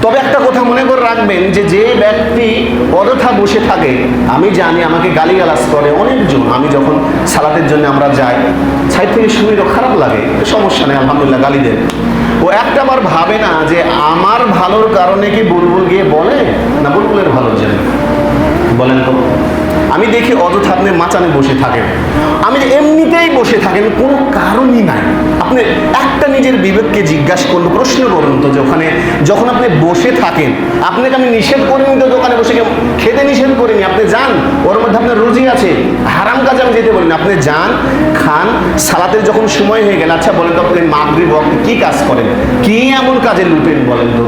তবে একটা কথা মনে করে রাখবেন যে যে ব্যক্তি অযথা বসে থাকে, আমি জানি আমাকে গালিগালাজ করে অনেকজন, আমি যখন সালাতের জন্য আমরা যাই সাইড থেকে শুনিরও খারাপ লাগে, সমস্যা নেই আলহামদুলিল্লাহ গালি দেন। ও একটাবার ভাবে না যে আমার ভালোর কারণে কি বুলবুল গিয়ে বলে না বুলবুলের ভালোর জন্য? বলেন তো। আমি দেখি অযথা আপনি মাচানে বসে থাকেন, আমি এমনিতেই বসে থাকেন, কোনো কারণই নাই। আপনি একটা নিজের বিবেককে জিজ্ঞাসা করলো, প্রশ্ন করুন তো, ওখানে যখন আপনি বসে থাকেন, আপনাকে আমি নিষেধ করিনি তো দোকানে বসে খেতে নিষেধ করিনি, আপনি যান, ওর মধ্যে আপনার রুজি আছে, হারাম কাজে আমি যেতে বলিনি, আপনি যান খান। সালাতের যখন সময় হয়ে গেল, আচ্ছা বলেন তো আপনি মাগরিব ওয়াক্তে কি কাজ করেন, কি এমন কাজে লুটেন বলেন তো?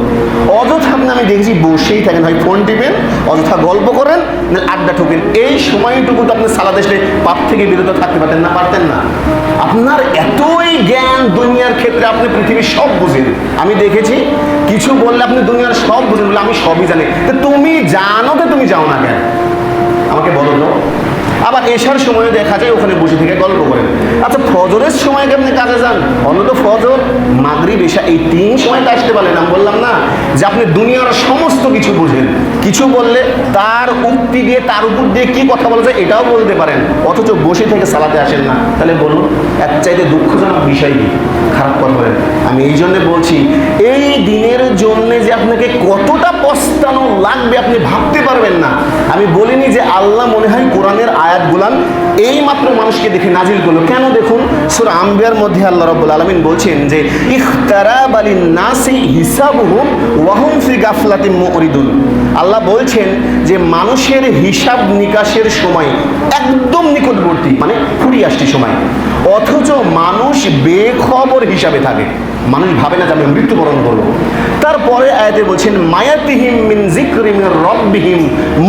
অযথা আপনি আমি দেখছি বসেই থাকেন, হয় ফোন টিপেন, অযথা গল্প করেন, না আড্ডা ঠোকেন। এই সময়টুকু তো আপনি সালাত এসে পাপ থেকে বিরত থাকতে পারতেন না? পারতেন না? আপনার এতই জ্ঞান দুনিয়ার ক্ষেত্রে, আপনি পৃথিবীর সব বুঝেন। আমি দেখেছি কিছু বললে আপনি দুনিয়ার সব বুঝেন, বলে আমি সবই জানি। তো তুমি জানো তো তুমি যাও না কেন? আমাকে বলো তো। আবার এশার সময় দেখা যায় ওখানে বসে থেকে গল্প করেন। আচ্ছা ফজরের সময় আপনি কাজে যান, অন্তত ফজর মাগরিব এশা এই 3 সময়টা আসতে পারলেন। আমি বললাম না যে আপনি দুনিয়ার সমস্ত কিছু বুঝেন, কিছু বললে তার উক্তি দিয়ে তার উপর দিয়ে কি কথা বলা যায় এটাও বলতে পারেন, অথচ বসে থেকে সালাতে আসেন না। তাহলে বলুন এক চাইতে দুঃখজনক বিষয় কি? খারাপ কথা বলেন। আমি এই জন্য বলছি, এই দিনের জন্য যে আপনাকে কতটা পস্তানো লাগবে আপনি ভাবতে পারবেন না। আমি বলিনি যে আল্লাহ মনে হয় কোরআনের আয়াতগুলান এই মাত্র মানুষকে দেখে নাজিল করলো। কেন দেখুন, সূরা আম্বিয়ার মধ্যে আল্লাহ রাব্বুল আলামিন বলছেন যে ইখতারাবা লিন-নাসি হিসাবুহুম ওয়া হুম ফি গাফলাতিন মুরিদুন। আল্লাহ বলছেন যে মানুষের হিসাব নিকাশের সময় একদম নিকটবর্তী, মানে ফুরিয়ে আসছে সময়, অথচ মানুষ বেখবর হিসাবে থাকে। মানুষ ভাবে না যে আমি মৃত্যুবরণ করবো। তারপরে আয়াতে বলছেন মায়াতিহিম মিন যিকরি মির রাব্বিহিম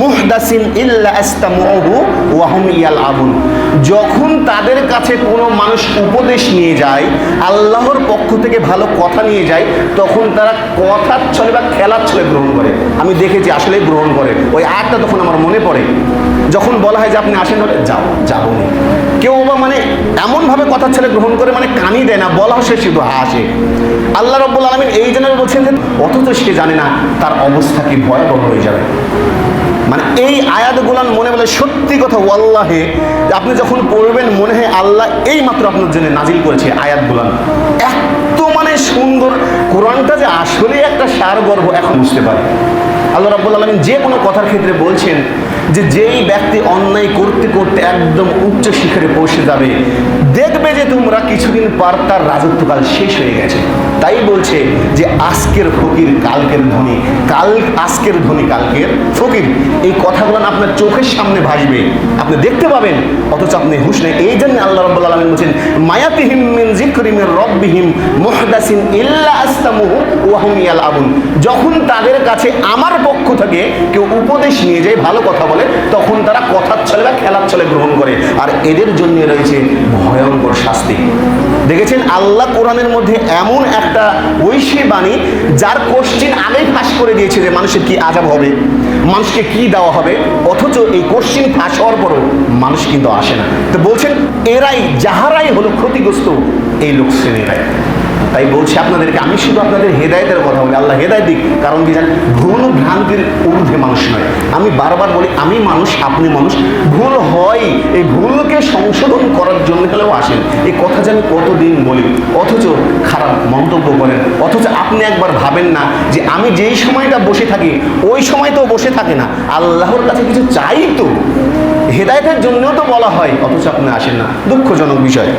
মুহদাসিন ইল্লা আস্তামুহু ওয়া হুম ইয়ালআবুন। যখন তাদের কাছে কোনো মানুষ উপদেশ নিয়ে যায়, আল্লাহর পক্ষ থেকে ভালো কথা নিয়ে যায়, তখন তারা কথার ছলে বা খেলার ছলে গ্রহণ করে। আমি দেখেছি আসলে গ্রহণ করে। ওই আয়াতটা তখন আমার মনে পড়ে, যখন বলা হয় যে আপনি আসেন, বলে যাও যাবো না। কেউ বা মানে এমনভাবে কথার ছেলে গ্রহণ করে, মানে কানই দেয় না, বলা সে শুধু হাসে। আল্লাহ রাব্বুল আলামিন এই জন্য বলছেন যে অথচ সে জানে না তার অবস্থা কি ভয়াবহ হয়ে যাবে। মানে এই আয়াতগুলান মনে বলে সত্যি কথা ওয়াল্লাহে, আপনি যখন পড়বেন মনে হয় আল্লাহ এই মাত্র আপনার জন্য নাজিল করেছে আয়াতগুলান। এত মানে সুন্দর কোরআনটা যে আসলে একটা সারগর্ভ এখন বুঝতে পারে। আল্লাহ রাব্বুল আলামিন যে কোনো কথার ক্ষেত্রে বলছেন যে যেই ব্যক্তি অন্যায় করতে করতে একদম উচ্চ শিখরে পৌঁছে যাবে, দেখবে যে তোমরা কিছুদিন পর তার রাজত্বকাল শেষ হয়ে গেছে। তাই বলছে যে আজকের ফকির কালকের ধনী, আজকের ধনী কালকের ফকির। এই কথাগুলো আপনার চোখের সামনে ভাসবে, আপনি দেখতে পাবেন, অথচ আপনি হুঁশ নেই। এই জন্য আল্লাহ রাব্বুল আলামিন বলছেন মায়াতিহিম মিন যিকরি মির রাব্বিহিম মুহদাসিন ইল্লা আস্তামুহু ওয়া হুম ইয়ালআবুন। যখন তাদের কাছে আমার পক্ষ থেকে কেউ উপদেশ নিয়ে যায়, ভালো কথা বলে, তখন তারা কথার ছলে বা খেলার ছলে গ্রহণ করে, আর এদের জন্য রয়েছে ভয়ঙ্কর শাস্তি। দেখেছেন আল্লাহ কোরআনের মধ্যে এমন একটা ঐশী বাণী, যার কোশ্চিন আগেই ফাঁস করে দিয়েছে যে মানুষের কি আযাব হবে, মানুষকে কি দেওয়া হবে, অথচ এই কোশ্চিন ফাঁস হওয়ার পরও মানুষ কিন্তু আসে না। তো বলছেন এরাই যাহারাই হলো ক্ষতিগ্রস্ত, এই লোক শ্রেণীরাই। তাই বলছি আপনাদেরকে, আমি শুধু আপনাদের হেদায়েতের কথা বলি, আল্লাহ হেদায়েত দিক। কারণ কি জানেন, ভুল ভ্রান্তির ঊর্ধ্বে মানুষ নয়। আমি বারবার বলি আমি মানুষ, আপনি মানুষ, ভুল হয়, এই ভুলকে সংশোধন করার জন্য হলেও আসেন। এই কথা যে আমি কতদিন বলি, অথচ খারাপ মন্তব্য করেন। অথচ আপনি একবার ভাবেন না যে আমি যেই সময়টা বসে থাকি ওই সময় তো বসে থাকে না, আল্লাহর কাছে কিছু চাই তো, হেদায়েতের জন্যও তো বলা হয়, অথচ আপনি আসেন না। দুঃখজনক বিষয়।